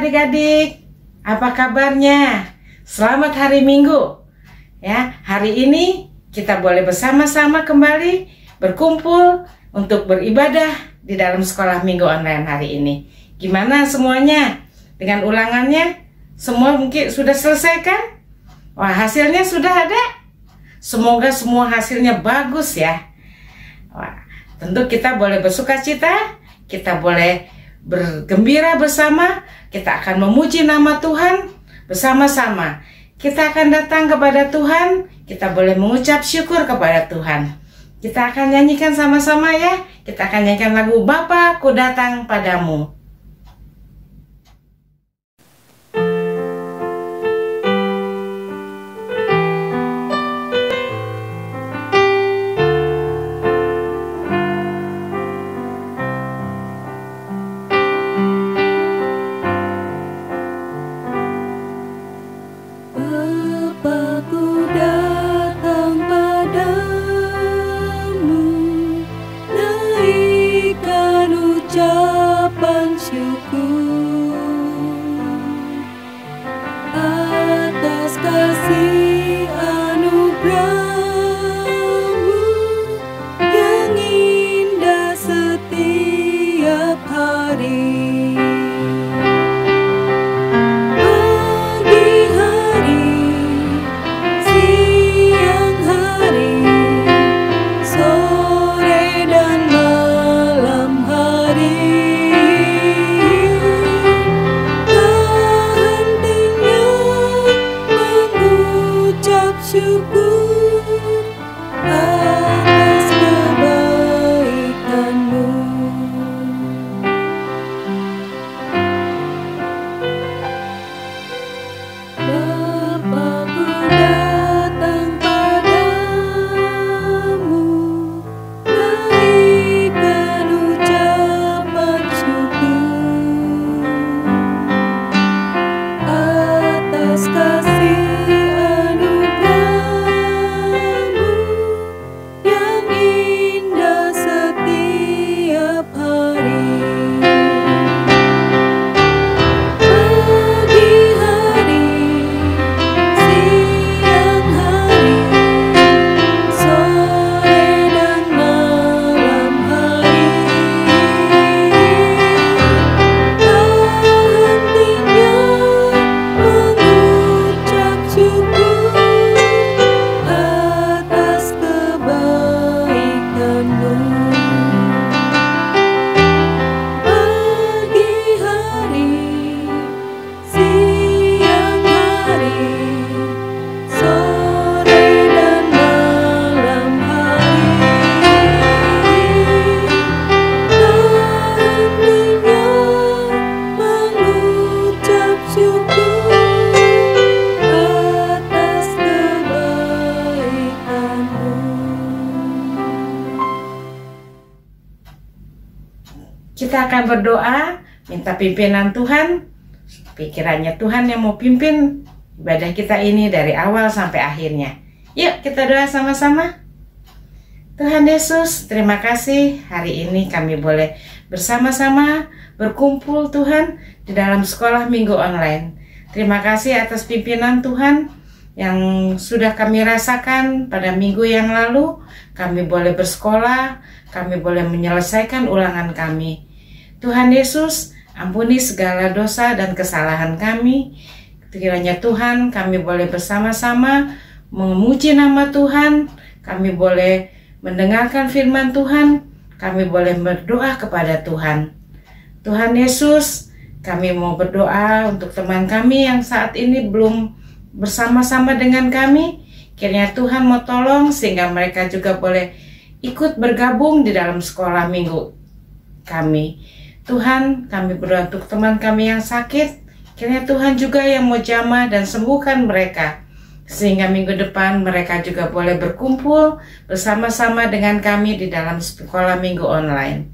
adik-adik, apa kabarnya? Selamat hari Minggu. Ya, hari ini kita boleh bersama-sama kembali berkumpul untuk beribadah di dalam sekolah Minggu online hari ini. Gimana semuanya? Dengan ulangannya, semua mungkin sudah selesai kan? Wah, hasilnya sudah ada? Semoga semua hasilnya bagus ya. Wah, tentu kita boleh bersukacita, kita boleh bergembira bersama, kita akan memuji nama Tuhan bersama-sama. Kita akan datang kepada Tuhan, kita boleh mengucap syukur kepada Tuhan. Kita akan nyanyikan sama-sama ya. Kita akan nyanyikan lagu Bapa Ku Datang Padamu. Kita akan berdoa, minta pimpinan Tuhan, pikirannya Tuhan yang mau pimpin ibadah kita ini dari awal sampai akhirnya. Yuk kita doa sama-sama. Tuhan Yesus, terima kasih hari ini kami boleh bersama-sama berkumpul Tuhan di dalam sekolah Minggu online. Terima kasih atas pimpinan Tuhan yang sudah kami rasakan pada minggu yang lalu. Kami boleh bersekolah, kami boleh menyelesaikan ulangan kami. Tuhan Yesus, ampuni segala dosa dan kesalahan kami. Kiranya Tuhan, kami boleh bersama-sama memuji nama Tuhan. Kami boleh mendengarkan firman Tuhan. Kami boleh berdoa kepada Tuhan. Tuhan Yesus, kami mau berdoa untuk teman kami yang saat ini belum bersama-sama dengan kami. Kiranya Tuhan mau tolong sehingga mereka juga boleh ikut bergabung di dalam sekolah minggu kami. Tuhan, kami berdoa untuk teman kami yang sakit. Kiranya Tuhan juga yang mau jamah dan sembuhkan mereka. Sehingga minggu depan mereka juga boleh berkumpul bersama-sama dengan kami di dalam sekolah minggu online.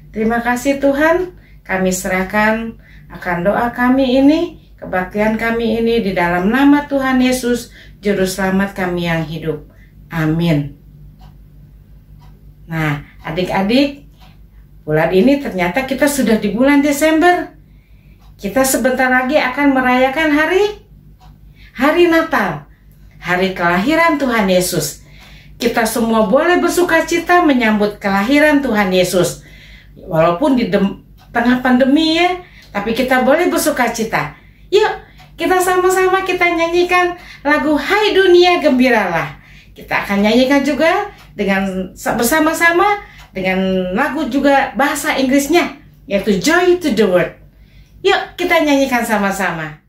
Terima kasih Tuhan, kami serahkan akan doa kami ini, kebaktian kami ini di dalam nama Tuhan Yesus, Juru Selamat kami yang hidup. Amin. Nah, adik-adik, bulan ini ternyata kita sudah di bulan Desember. Kita sebentar lagi akan merayakan hari Natal, hari kelahiran Tuhan Yesus. Kita semua boleh bersukacita menyambut kelahiran Tuhan Yesus. Walaupun di tengah pandemi ya, tapi kita boleh bersukacita. Yuk, kita sama-sama kita nyanyikan lagu Hai Dunia Gembiralah. Kita akan nyanyikan juga dengan bersama-sama dengan lagu juga bahasa Inggrisnya, yaitu Joy to the World. Yuk, kita nyanyikan sama-sama.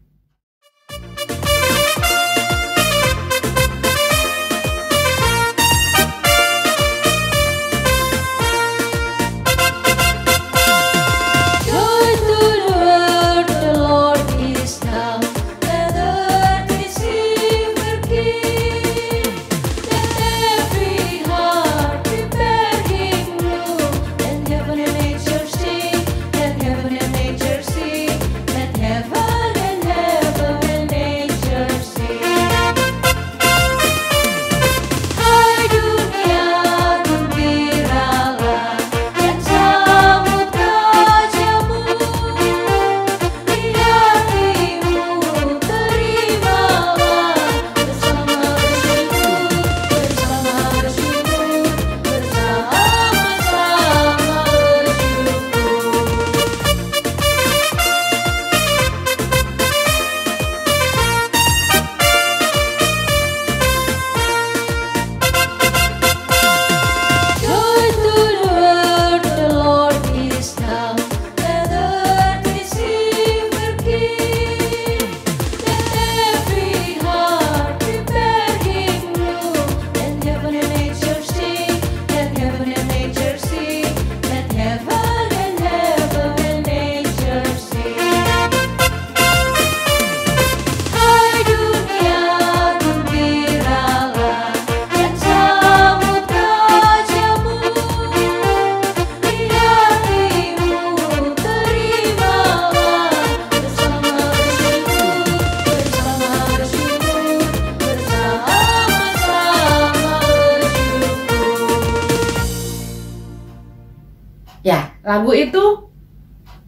Ya, lagu itu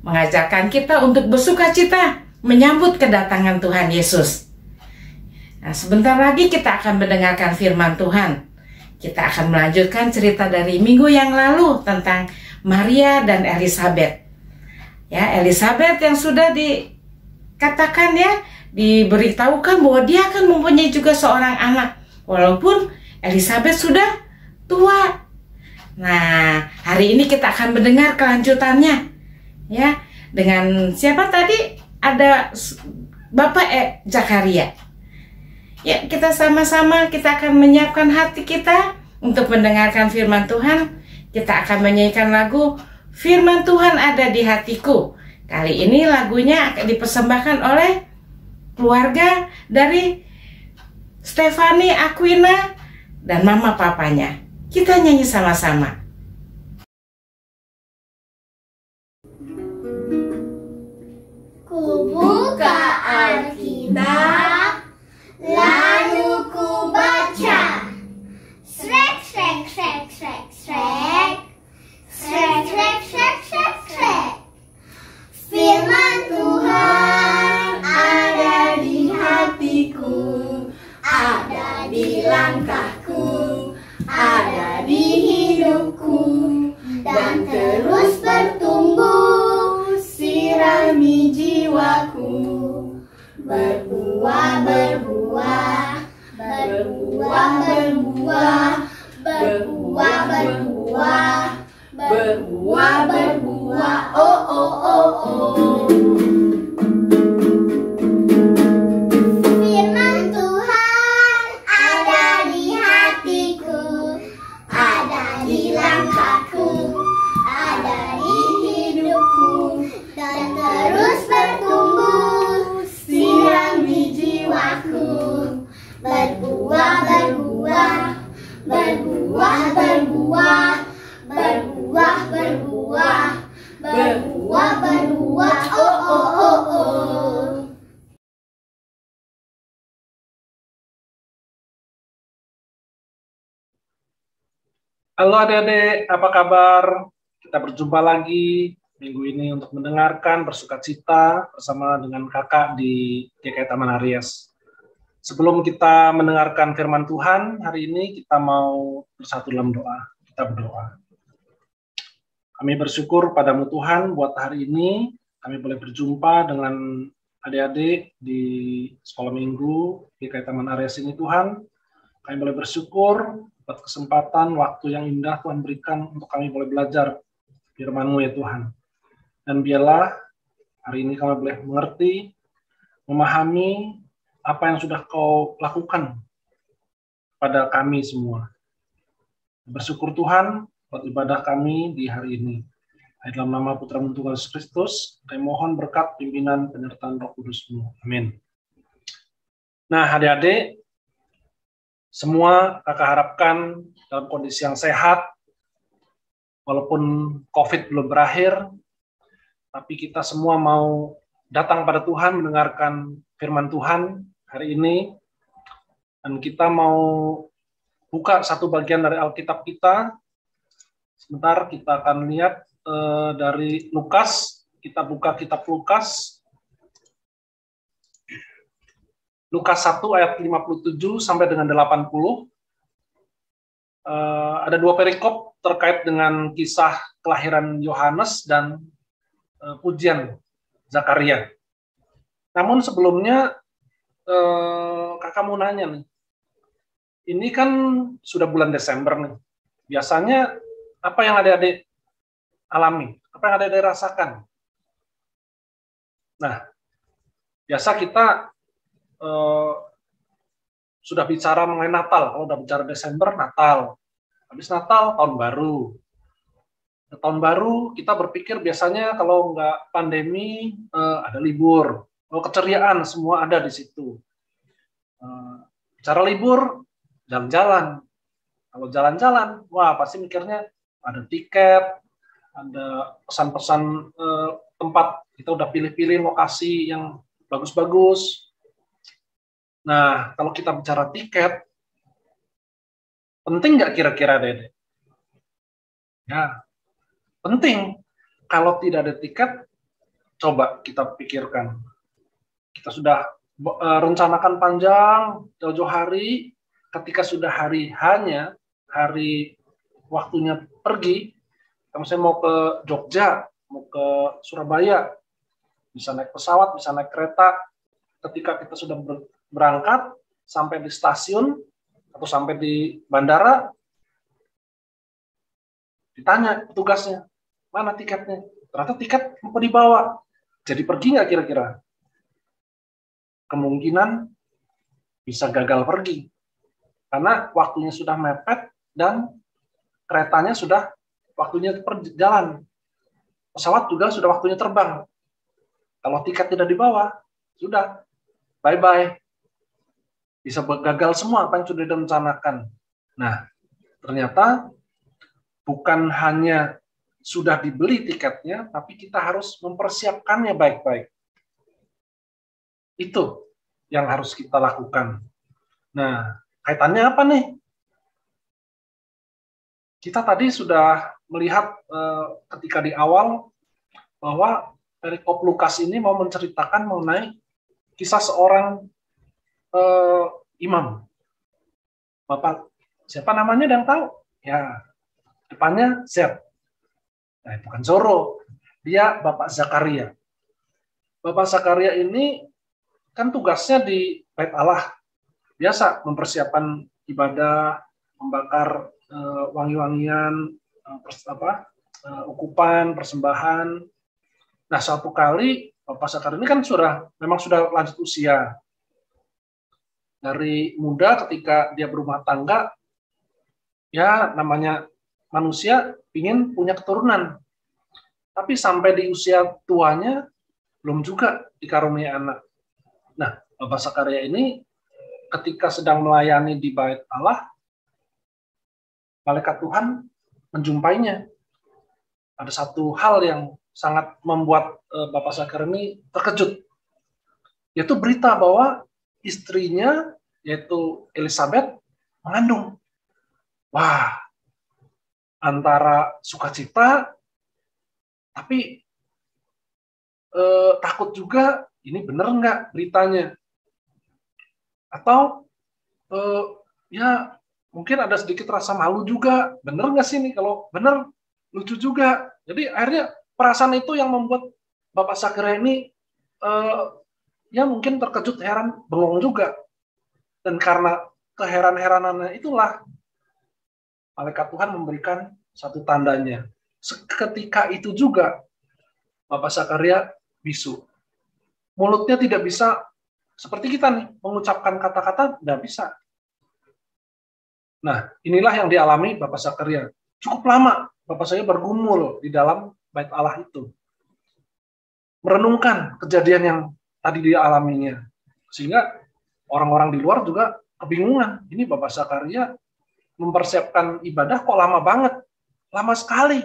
mengajarkan kita untuk bersukacita menyambut kedatangan Tuhan Yesus. Nah, sebentar lagi kita akan mendengarkan firman Tuhan. Kita akan melanjutkan cerita dari minggu yang lalu tentang Maria dan Elizabeth. Ya, Elizabeth yang sudah dikatakan ya, diberitahukan bahwa dia akan mempunyai juga seorang anak. Walaupun Elizabeth sudah tua. Nah, hari ini kita akan mendengar kelanjutannya. Ya, dengan siapa tadi? Ada Bapak Zakaria. Ya, kita sama-sama kita akan menyiapkan hati kita untuk mendengarkan firman Tuhan. Kita akan menyanyikan lagu Firman Tuhan Ada di Hatiku. Kali ini lagunya akan dipersembahkan oleh keluarga dari Stefani Aquina dan mama papanya. Kita nyanyi sama-sama. Ku buka Alkitab, lalu ku baca. Srek, srek, srek, srek, srek. Srek, srek, srek, srek, srek. Firman Tuhan ada di hatiku, ada di langkahku, ada di hidupku, dan terus bertumbuh, sirami jiwaku. Berbuah, berbuah, berbuah, berbuah, berbuah, berbuah, berbuah, berbuah, oh, oh, oh, oh. Firman Tuhan ada di hatiku, ada di langkahku, ada di hidupku, dan terus bertumbuh, sirami jiwaku. Berbuah, berbuah, berbuah, berbuah, berbuah, berbuah, berbuah, berbuah, oh, oh, oh, oh. Halo adik-adik, apa kabar? Kita berjumpa lagi minggu ini untuk mendengarkan bersukacita bersama dengan kakak di GKI Taman Aries. Sebelum kita mendengarkan firman Tuhan, hari ini kita mau bersatu dalam doa. Kita berdoa. Kami bersyukur padamu Tuhan buat hari ini kami boleh berjumpa dengan adik-adik di sekolah minggu GKI Taman Aries ini Tuhan. Kami boleh bersyukur buat kesempatan, waktu yang indah Tuhan berikan untuk kami boleh belajar firman-Mu ya Tuhan. Dan biarlah hari ini kami boleh mengerti, memahami apa yang sudah Kau lakukan pada kami semua. Bersyukur Tuhan buat ibadah kami di hari ini. Dalam nama Putra-Mu Tuhan Yesus Kristus, kami mohon berkat pimpinan penyertaan Roh Kudus-Mu. Amin. Nah, adik-adik, semua kakak harapkan dalam kondisi yang sehat, walaupun COVID belum berakhir, tapi kita semua mau datang pada Tuhan, mendengarkan firman Tuhan hari ini, dan kita mau buka satu bagian dari Alkitab kita. Sebentar kita akan lihat dari Lukas, kita buka kitab Lukas. Lukas 1 ayat 57 sampai dengan 80. Ada dua perikop terkait dengan kisah kelahiran Yohanes dan pujian Zakaria. Namun sebelumnya kakak mau nanya nih. Ini kan sudah bulan Desember nih. Biasanya apa yang adik-adik alami? Apa yang adik-adik rasakan? Nah, biasa kita sudah bicara mengenai Natal. Kalau udah bicara Desember, Natal. Habis Natal, tahun baru. Tahun baru kita berpikir biasanya kalau nggak pandemi ada libur, kalau keceriaan semua ada di situ. Bicara libur, jalan-jalan. Kalau jalan-jalan, wah pasti mikirnya ada tiket, ada pesan-pesan tempat, kita udah pilih-pilih lokasi yang bagus-bagus. Nah, kalau kita bicara tiket, penting nggak kira-kira Dede? Ya, penting. Kalau tidak ada tiket, coba kita pikirkan. Kita sudah rencanakan panjang, jauh-jauh hari, ketika sudah hari hanya, hari waktunya pergi, kita misalnya mau ke Jogja, mau ke Surabaya, bisa naik pesawat, bisa naik kereta, ketika kita sudah berangkat, sampai di stasiun, atau sampai di bandara, ditanya petugasnya, mana tiketnya? Ternyata tiket mau dibawa. Jadi pergi nggak kira-kira? Kemungkinan bisa gagal pergi. Karena waktunya sudah mepet dan keretanya sudah waktunya perjalanan. Pesawat juga sudah waktunya terbang. Kalau tiket tidak dibawa, sudah. Bye-bye. Bisa gagal semua apa yang sudah direncanakan. Nah, ternyata bukan hanya sudah dibeli tiketnya, tapi kita harus mempersiapkannya baik-baik. Itu yang harus kita lakukan. Nah, kaitannya apa nih? Kita tadi sudah melihat ketika di awal bahwa perikop Lukas ini mau menceritakan mengenai kisah seorang imam. Bapak, siapa namanya dan tahu? Ya, depannya Z. Nah, bukan Zoro. Dia Bapak Zakaria. Bapak Zakaria ini kan tugasnya di Bait Allah. Biasa mempersiapkan ibadah, membakar wangi-wangian, ukupan, persembahan. Nah, suatu kali Bapak Zakaria ini kan memang sudah lanjut usia. Dari muda ketika dia berumah tangga, ya namanya manusia ingin punya keturunan. Tapi sampai di usia tuanya, belum juga dikaruniai anak. Nah, Bapak Zakaria ini ketika sedang melayani di Bait Allah, malaikat Tuhan menjumpainya. Ada satu hal yang sangat membuat Bapak Zakaria ini terkejut. Yaitu berita bahwa istrinya, yaitu Elizabeth, mengandung. Wah, antara sukacita, tapi takut juga, ini bener nggak beritanya? Atau ya mungkin ada sedikit rasa malu juga, bener nggak sih nih? Kalau bener, lucu juga. Jadi akhirnya perasaan itu yang membuat Bapak Zakaria ini ya mungkin terkejut, heran, bengong juga. Dan karena keheran-heranannya itulah malaikat Tuhan memberikan satu tandanya. Seketika itu juga Bapak Zakaria bisu. Mulutnya tidak bisa seperti kita nih, mengucapkan kata-kata, tidak bisa. Nah, inilah yang dialami Bapak Zakaria. Cukup lama Bapak saya bergumul di dalam bait Allah itu. Merenungkan kejadian yang tadi dialaminya. Sehingga orang-orang di luar juga kebingungan. Ini Bapak Zakaria mempersiapkan ibadah kok lama banget. Lama sekali.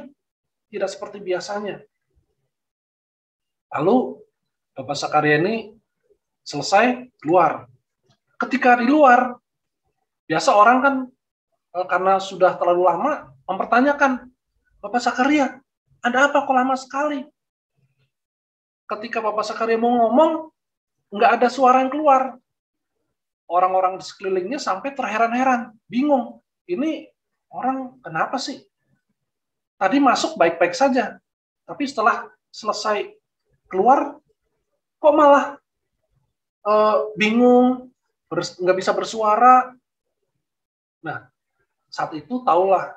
Tidak seperti biasanya. Lalu Bapak Zakaria ini selesai keluar. Ketika di luar, biasa orang kan karena sudah terlalu lama mempertanyakan, Bapak Zakaria, ada apa kok lama sekali? Ketika Bapak Zakaria mau ngomong, nggak ada suara yang keluar. Orang-orang di sekelilingnya sampai terheran-heran, bingung. Ini orang kenapa sih? Tadi masuk baik-baik saja, tapi setelah selesai keluar, kok malah bingung, nggak bisa bersuara. Nah, saat itu tahulah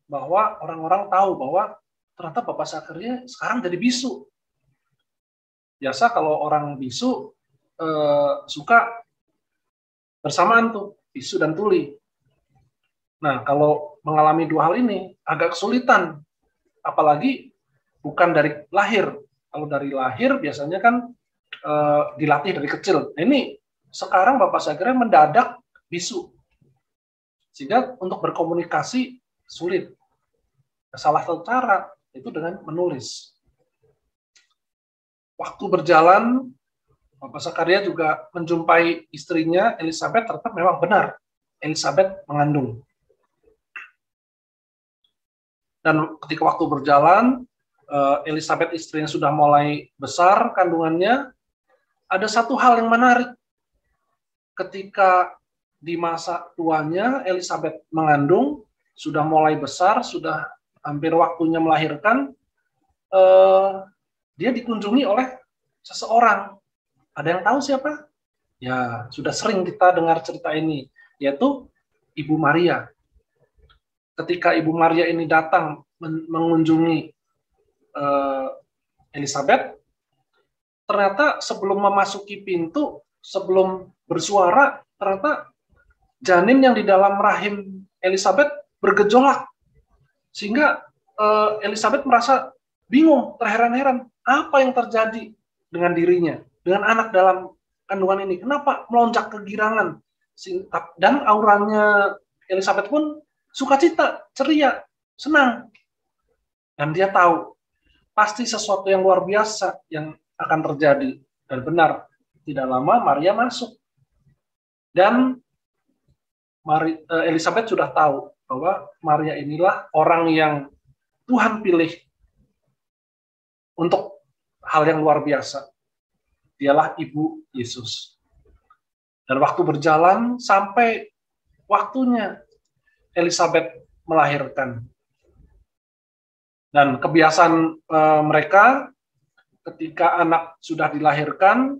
bahwa orang-orang tahu bahwa ternyata Bapak Zakaria sekarang jadi bisu. Biasa kalau orang bisu suka bersamaan tuh, bisu dan tuli. Nah, kalau mengalami dua hal ini agak kesulitan, apalagi bukan dari lahir. Kalau dari lahir biasanya kan dilatih dari kecil. Nah, ini sekarang Bapak Zakaria mendadak bisu. Sehingga untuk berkomunikasi sulit. Salah satu cara itu dengan menulis. Waktu berjalan, Bapak Zakaria juga menjumpai istrinya Elizabeth, ternyata memang benar. Elizabeth mengandung. Dan ketika waktu berjalan, Elizabeth istrinya sudah mulai besar kandungannya, ada satu hal yang menarik. Ketika di masa tuanya Elizabeth mengandung, sudah mulai besar, sudah hampir waktunya melahirkan, dia dikunjungi oleh seseorang. Ada yang tahu siapa? Ya, sudah sering kita dengar cerita ini, yaitu Ibu Maria. Ketika Ibu Maria ini datang mengunjungi Elizabeth, ternyata sebelum memasuki pintu, sebelum bersuara, ternyata janin yang di dalam rahim Elizabeth bergejolak. Sehingga Elizabeth merasa bingung, terheran-heran. Apa yang terjadi dengan dirinya, dengan anak dalam kandungan ini? Kenapa melonjak kegirangan? Dan auranya Elizabeth pun sukacita, ceria, senang. Dan dia tahu, pasti sesuatu yang luar biasa yang akan terjadi. Dan benar, tidak lama Maria masuk. Dan Elizabeth sudah tahu bahwa Maria inilah orang yang Tuhan pilih untuk hal yang luar biasa. Dialah Ibu Yesus. Dan waktu berjalan sampai waktunya Elizabeth melahirkan. Dan kebiasaan mereka ketika anak sudah dilahirkan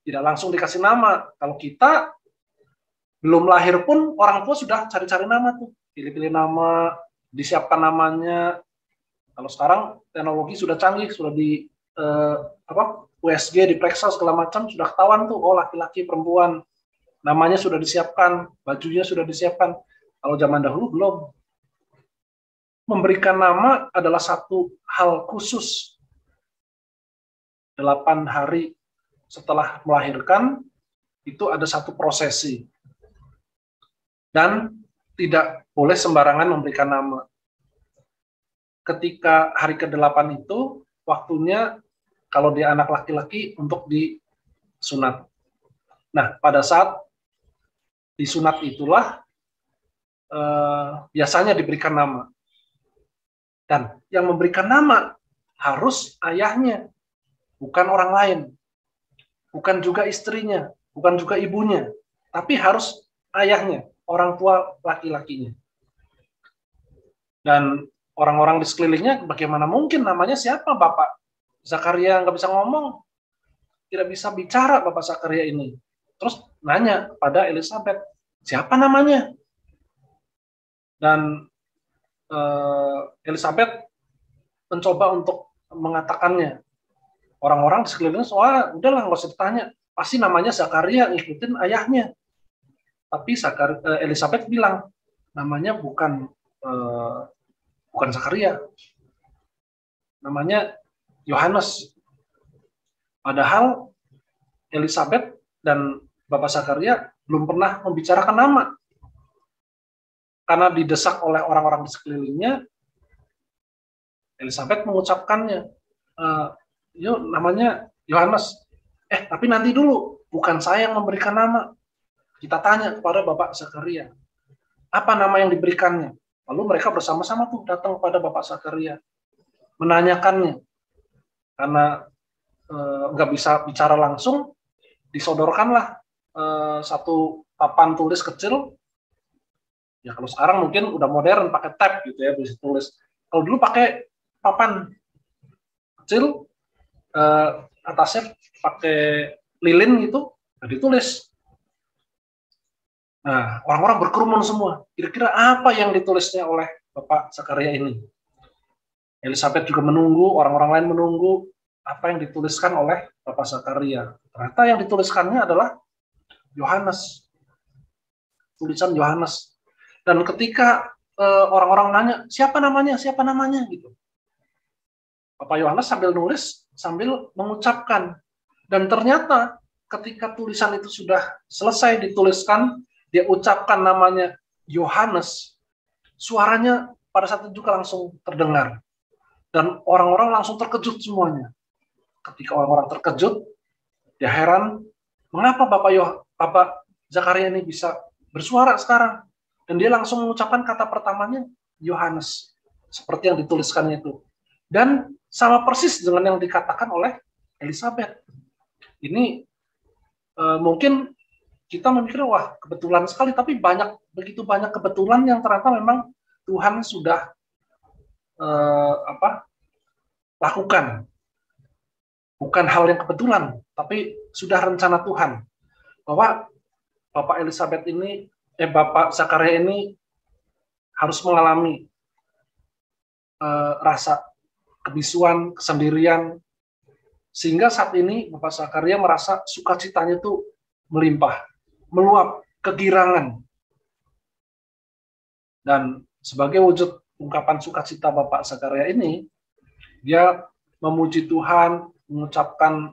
tidak langsung dikasih nama. Kalau kita belum lahir pun orang tua sudah cari-cari nama tuh, pilih-pilih nama, disiapkan namanya. Kalau sekarang teknologi sudah canggih, sudah di USG, diperiksa segala macam, sudah ketahuan tuh, oh laki-laki, perempuan, namanya sudah disiapkan, bajunya sudah disiapkan. Kalau zaman dahulu belum. Memberikan nama adalah satu hal khusus. 8 hari setelah melahirkan, itu ada satu prosesi. Dan tidak boleh sembarangan memberikan nama. Ketika hari ke-8 itu, waktunya kalau dia anak laki-laki untuk disunat. Nah, pada saat disunat itulah biasanya diberikan nama. Dan yang memberikan nama harus ayahnya. bukan orang lain, bukan juga istrinya, bukan juga ibunya, tapi harus ayahnya, orang tua laki-lakinya. Dan orang-orang di sekelilingnya, bagaimana mungkin, namanya siapa Bapak Zakaria, nggak bisa ngomong, tidak bisa bicara Bapak Zakaria ini. Terus nanya pada Elisabet, siapa namanya? Dan Elisabet mencoba untuk mengatakannya. Orang-orang di sekelilingnya, soalnya udahlah nggak usah ditanya, pasti namanya Zakaria, ngikutin ayahnya. Tapi Elisabet bilang, namanya bukan Zakaria, namanya Yohanes. Padahal Elisabet dan Bapak Zakaria belum pernah membicarakan nama. Karena didesak oleh orang-orang di sekelilingnya, Elisabet mengucapkannya, yuk namanya Yohanes. Tapi nanti dulu, bukan saya yang memberikan nama. Kita tanya kepada Bapak Zakaria, apa nama yang diberikannya? Lalu mereka bersama-sama tuh datang kepada Bapak Zakaria, menanyakannya. Karena nggak bisa bicara langsung, disodorkanlah satu papan tulis kecil. Ya kalau sekarang mungkin udah modern, pakai tab gitu ya, bisa tulis. Kalau dulu pakai papan kecil, atasnya pakai lilin gitu, nah ditulis. Nah, orang-orang berkerumun semua. Kira-kira apa yang ditulisnya oleh Bapak Zakaria ini? Elisabet juga menunggu, orang-orang lain menunggu apa yang dituliskan oleh Bapak Zakaria. Ternyata yang dituliskannya adalah Yohanes. Tulisan Yohanes. Dan ketika orang-orang nanya, siapa namanya gitu. Bapak Yohanes sambil nulis, sambil mengucapkan. Dan ternyata ketika tulisan itu sudah selesai dituliskan, dia ucapkan namanya Yohanes, suaranya pada saat itu juga langsung terdengar. Dan orang-orang langsung terkejut semuanya. Ketika orang-orang terkejut, dia heran, mengapa Bapak Zakaria ini bisa bersuara sekarang? Dan dia langsung mengucapkan kata pertamanya, Yohanes. Seperti yang dituliskannya itu. Dan sama persis dengan yang dikatakan oleh Elisabet. Ini mungkin kita memikir, wah kebetulan sekali, tapi begitu banyak kebetulan yang ternyata memang Tuhan sudah lakukan. Bukan hal yang kebetulan, tapi sudah rencana Tuhan. Bahwa Bapak Zakaria ini harus mengalami rasa kebisuan, kesendirian, sehingga saat ini Bapak Zakaria merasa sukacitanya itu melimpah, meluap, kegirangan. Dan sebagai wujud ungkapan sukacita Bapak Zakaria ini, dia memuji Tuhan, mengucapkan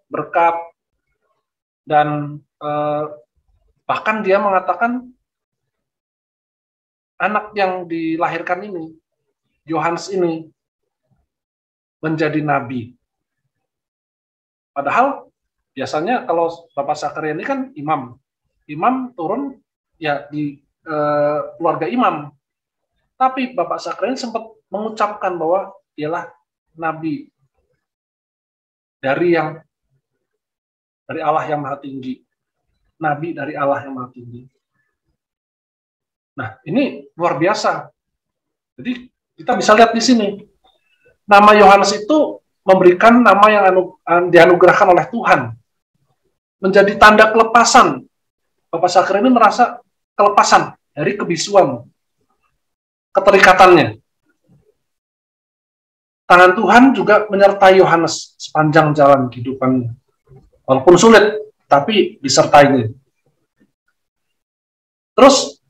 berkat, dan bahkan dia mengatakan anak yang dilahirkan ini, Yohanes ini, menjadi nabi. Padahal biasanya kalau Bapak Zakaria ini kan imam turun ya di keluarga imam. Tapi Bapak Zakaria sempat mengucapkan bahwa dialah nabi dari Allah yang Maha Tinggi. Nabi dari Allah yang Maha Tinggi. Nah, ini luar biasa. Jadi kita bisa lihat di sini. Nama Yohanes itu memberikan nama yang dianugerahkan oleh Tuhan. Menjadi tanda kelepasan. Bapak Zakaria ini merasa kelepasan dari kebisuan, keterikatannya. Tangan Tuhan juga menyertai Yohanes sepanjang jalan kehidupannya. Walaupun sulit, tapi disertainya. Terus,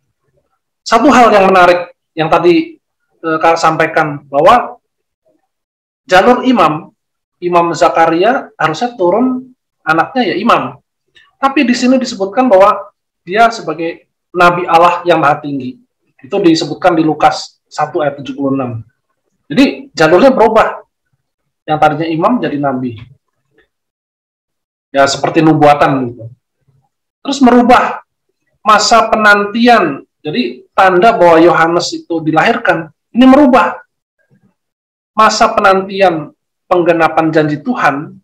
satu hal yang menarik yang tadi Kak sampaikan, bahwa jalur Imam Zakaria harusnya turun anaknya ya imam. Tapi di sini disebutkan bahwa dia sebagai Nabi Allah yang Maha Tinggi. Itu disebutkan di Lukas 1 ayat 76. Jadi jalurnya berubah. Yang tadinya imam jadi nabi. Ya seperti nubuatan gitu. Terus merubah masa penantian. Jadi tanda bahwa Yohanes itu dilahirkan. Ini merubah masa penantian penggenapan janji Tuhan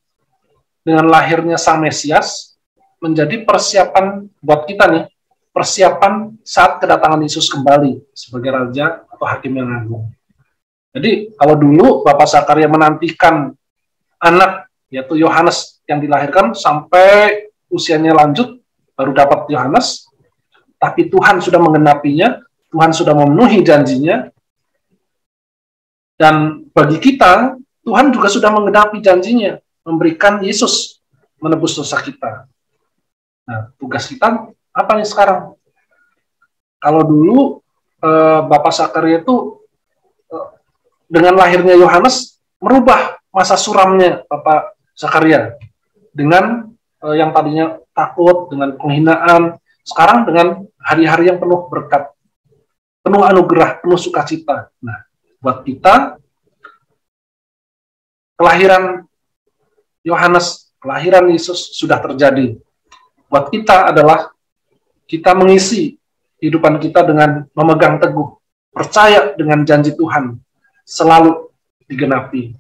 dengan lahirnya Sang Mesias menjadi persiapan buat kita nih, persiapan saat kedatangan Yesus kembali sebagai Raja atau Hakim yang Agung. Jadi kalau dulu Bapak Zakaria menantikan anak, yaitu Yohanes yang dilahirkan sampai usianya lanjut, baru dapat Yohanes, tapi Tuhan sudah menggenapinya, Tuhan sudah memenuhi janjinya, dan bagi kita, Tuhan juga sudah menggenapi janjinya, memberikan Yesus menebus dosa kita. Nah, tugas kita apa nih sekarang? Kalau dulu Bapak Zakaria itu dengan lahirnya Yohanes merubah masa suramnya Bapak Zakaria dengan yang tadinya takut, dengan penghinaan, sekarang dengan hari-hari yang penuh berkat, penuh anugerah, penuh sukacita. Nah, buat kita, kelahiran Yohanes, kelahiran Yesus sudah terjadi. Buat kita adalah kita mengisi kehidupan kita dengan memegang teguh, percaya dengan janji Tuhan, selalu digenapi.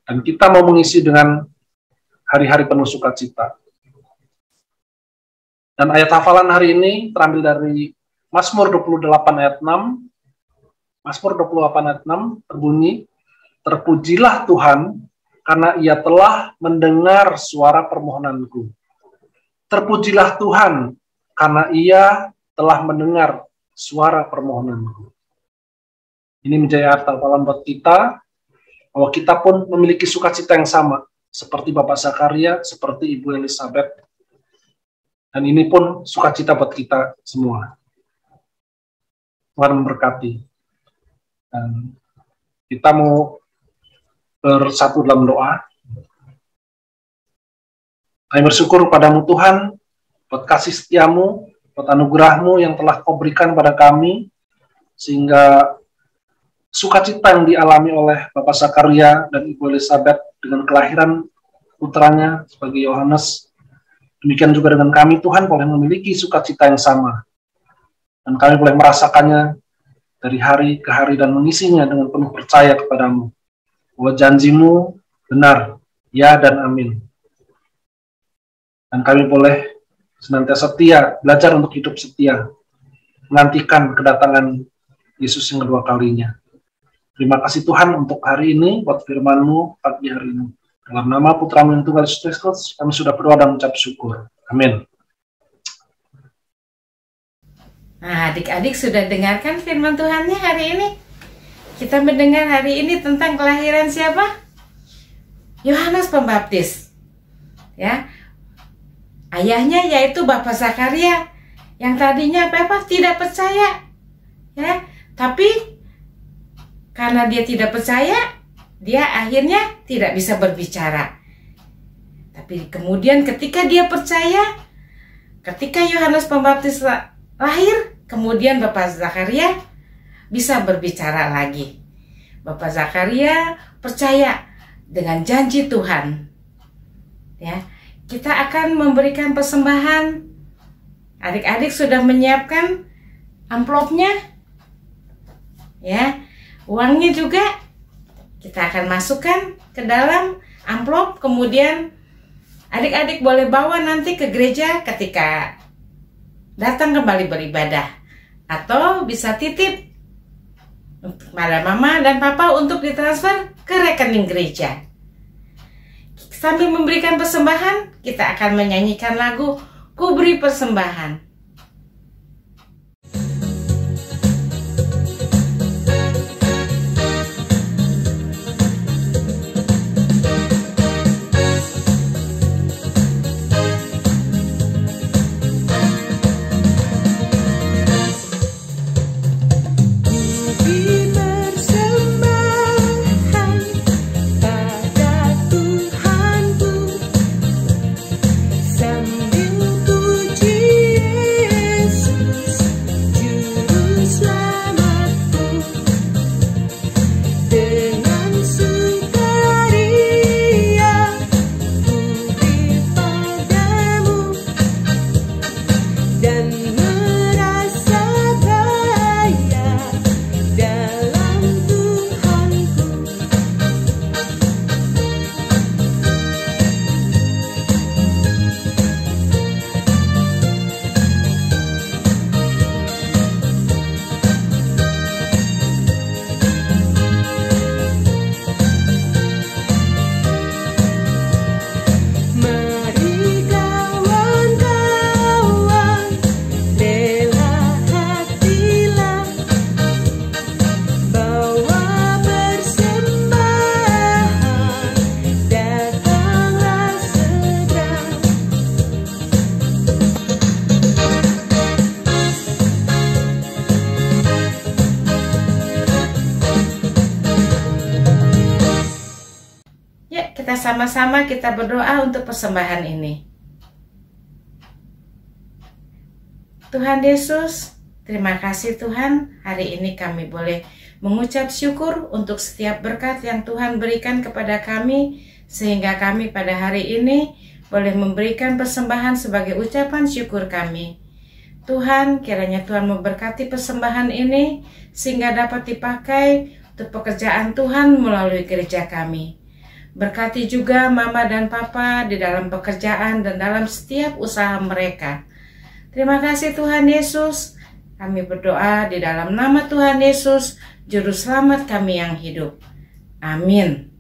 Dan kita mau mengisi dengan hari-hari penuh sukacita. Dan ayat hafalan hari ini terambil dari Mazmur 28 ayat 6. Mazmur 28 ayat 6 terbunyi, "Terpujilah Tuhan, karena Ia telah mendengar suara permohonanku." Terpujilah Tuhan, karena Ia telah mendengar suara permohonanku. Ini menjadi ayat hafalan buat kita, bahwa kita pun memiliki sukacita yang sama, seperti Bapak Zakaria, seperti Ibu Elizabeth. Dan ini pun sukacita buat kita semua. Tuhan memberkati. Dan kita mau bersatu dalam doa. Kami bersyukur padamu Tuhan, buat kasih setiamu, buat anugerahmu yang telah kau berikan pada kami, sehingga sukacita yang dialami oleh Bapak Zakaria dan Ibu Elizabeth dengan kelahiran putranya sebagai Yohanes, demikian juga dengan kami Tuhan boleh memiliki sukacita yang sama. Dan kami boleh merasakannya dari hari ke hari dan mengisinya dengan penuh percaya kepadamu, bahwa janjimu benar, ya dan amin. Dan kami boleh senantiasa setia, belajar untuk hidup setia, menantikan kedatangan Yesus yang kedua kalinya. Terima kasih Tuhan untuk hari ini, buat firman-Mu pagi hari ini. Dalam nama Putra-Mu yang Tunggal Yesus Kristus, kami sudah berdoa dan mengucap syukur. Amin. Nah, adik-adik sudah dengarkan firman Tuhannya hari ini? Kita mendengar hari ini tentang kelahiran siapa? Yohanes Pembaptis. Ya. Ayahnya yaitu Bapak Zakaria yang tadinya tidak percaya. Ya, tapi karena dia tidak percaya, dia akhirnya tidak bisa berbicara. Tapi kemudian ketika dia percaya, ketika Yohanes Pembaptis lahir, kemudian Bapak Zakaria bisa berbicara lagi. Bapak Zakaria percaya dengan janji Tuhan. Ya, kita akan memberikan persembahan. Adik-adik sudah menyiapkan amplopnya? Ya, uangnya juga kita akan masukkan ke dalam amplop. Kemudian adik-adik boleh bawa nanti ke gereja ketika datang kembali beribadah, atau bisa titip pada mama dan papa untuk ditransfer ke rekening gereja. Sambil memberikan persembahan, kita akan menyanyikan lagu "Ku Beri Persembahan". Sambil puji kita sama-sama kita berdoa untuk persembahan ini. Tuhan Yesus, terima kasih Tuhan, hari ini kami boleh mengucap syukur untuk setiap berkat yang Tuhan berikan kepada kami, sehingga kami pada hari ini boleh memberikan persembahan sebagai ucapan syukur kami. Tuhan, kiranya Tuhan memberkati persembahan ini, sehingga dapat dipakai untuk pekerjaan Tuhan melalui gereja kami. Berkati juga Mama dan Papa di dalam pekerjaan dan dalam setiap usaha mereka. Terima kasih Tuhan Yesus. Kami berdoa di dalam nama Tuhan Yesus, Juru Selamat kami yang hidup. Amin.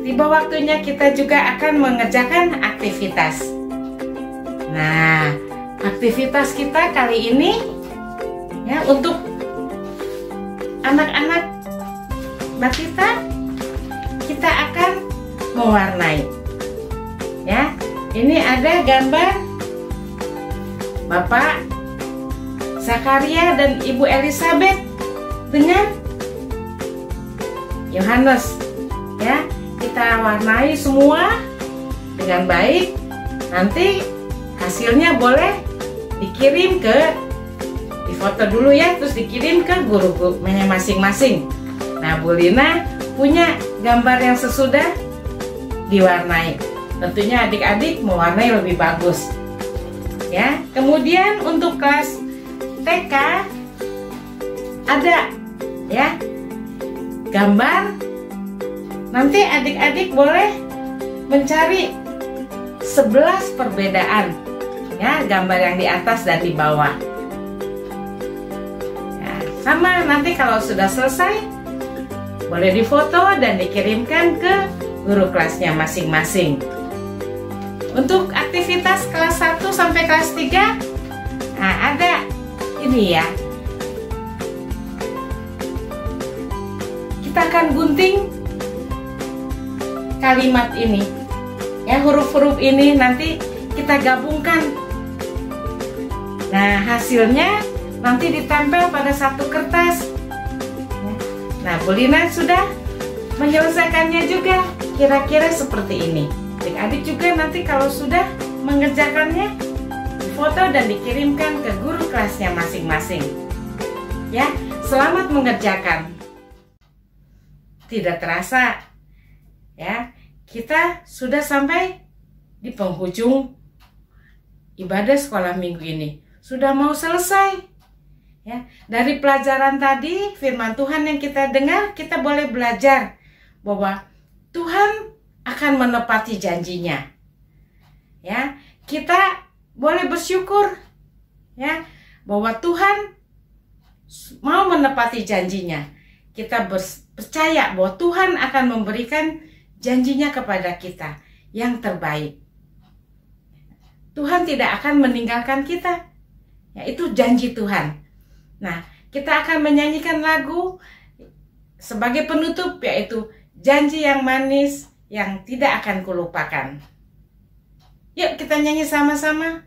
Tiba waktunya kita juga akan mengerjakan aktivitas. Nah, aktivitas kita kali ini ya untuk anak-anak Batita, kita akan mewarnai. Ya, ini ada gambar Bapak Zakaria dan Ibu Elizabeth dengan Yohanes. Ya, kita warnai semua dengan baik. Nanti hasilnya boleh dikirim difoto dulu ya, terus dikirim ke guru-gurunya masing-masing. Nah, Bu Lina punya gambar yang sesudah diwarnai. Tentunya adik-adik mewarnai lebih bagus. Ya, kemudian untuk kelas TK ada ya gambar. Nanti adik-adik boleh mencari 11 perbedaan ya, gambar yang di atas dan di bawah. Ya, sama nanti kalau sudah selesai boleh difoto dan dikirimkan ke guru kelasnya masing-masing. Untuk aktivitas kelas 1 sampai kelas 3, nah ada ini ya. Kita akan gunting kalimat ini. Ya, huruf-huruf ini nanti kita gabungkan. Nah, hasilnya nanti ditempel pada satu kertas. Nah, Bu Lina sudah menyelesaikannya juga. Kira-kira seperti ini. Adik-adik juga nanti kalau sudah mengerjakannya, foto dan dikirimkan ke guru kelasnya masing-masing. Ya, selamat mengerjakan. Tidak terasa, ya, kita sudah sampai di penghujung ibadah sekolah minggu ini. Sudah mau selesai. Ya, dari pelajaran tadi, firman Tuhan yang kita dengar, kita boleh belajar bahwa Tuhan akan menepati janjinya. Ya, kita boleh bersyukur ya bahwa Tuhan mau menepati janjinya. Kita percaya bahwa Tuhan akan memberikan janjinya kepada kita yang terbaik. Tuhan tidak akan meninggalkan kita. Ya, itu janji Tuhan. Nah, kita akan menyanyikan lagu sebagai penutup, yaitu Janji yang Manis yang Tidak Akan Kulupakan. Yuk kita nyanyi sama-sama.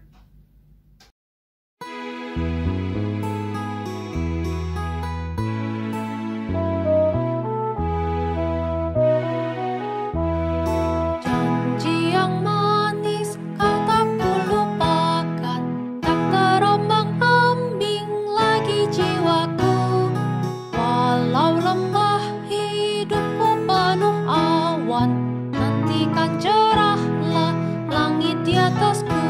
Janji yang manis kau tak kulupakan, tak terombang-ambing lagi jiwaku. Walau lemah hidupku penuh awan, nantikan cerahlah langit di atasku.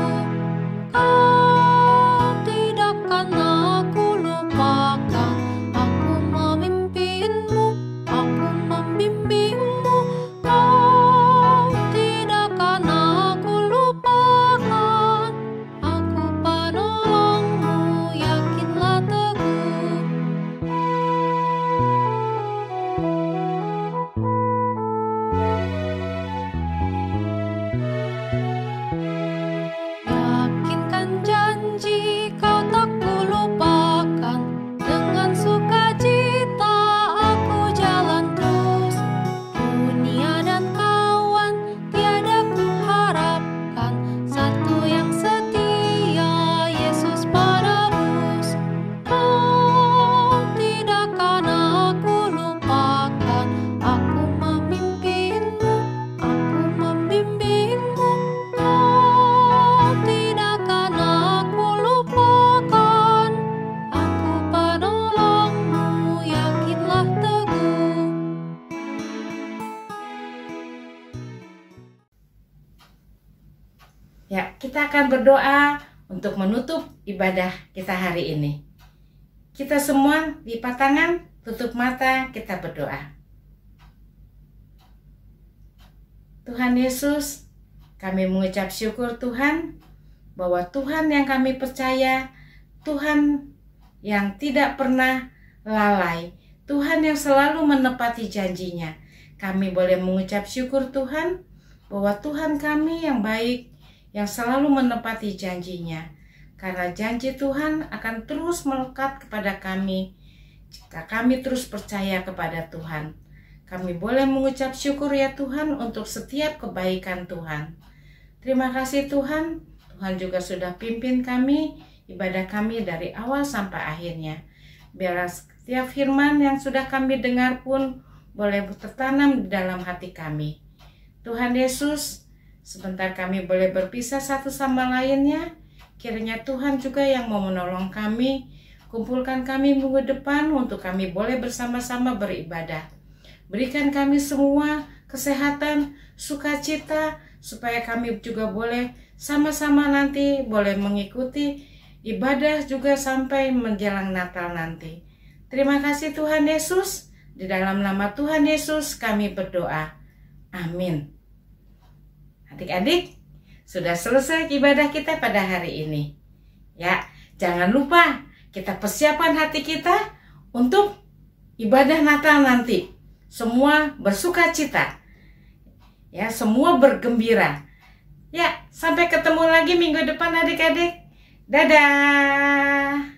Ya, kita akan berdoa untuk menutup ibadah kita hari ini. Kita semua lipat tangan, tutup mata, kita berdoa. Tuhan Yesus, kami mengucap syukur Tuhan, bahwa Tuhan yang kami percaya, Tuhan yang tidak pernah lalai, Tuhan yang selalu menepati janjinya. Kami boleh mengucap syukur Tuhan, bahwa Tuhan kami yang baik, yang selalu menepati janjinya. Karena janji Tuhan akan terus melekat kepada kami, jika kami terus percaya kepada Tuhan. Kami boleh mengucap syukur ya Tuhan untuk setiap kebaikan Tuhan. Terima kasih Tuhan, Tuhan juga sudah pimpin kami, ibadah kami dari awal sampai akhirnya. Biarlah setiap firman yang sudah kami dengar pun boleh tertanam di dalam hati kami. Tuhan Yesus, sebentar kami boleh berpisah satu sama lainnya. Kiranya Tuhan juga yang mau menolong kami, kumpulkan kami minggu depan untuk kami boleh bersama-sama beribadah. Berikan kami semua kesehatan, sukacita, supaya kami juga boleh sama-sama nanti boleh mengikuti ibadah juga sampai menjelang Natal nanti. Terima kasih Tuhan Yesus, di dalam nama Tuhan Yesus kami berdoa. Amin. Adik-adik, sudah selesai ibadah kita pada hari ini. Ya, jangan lupa kita persiapkan hati kita untuk ibadah Natal nanti. Semua bersukacita. Ya, semua bergembira. Ya, sampai ketemu lagi minggu depan adik-adik. Dadah.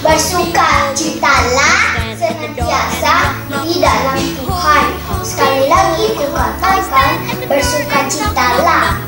Bersukacitalah senantiasa di dalam Tuhan. Sekali lagi ku katakan, bersukacitalah.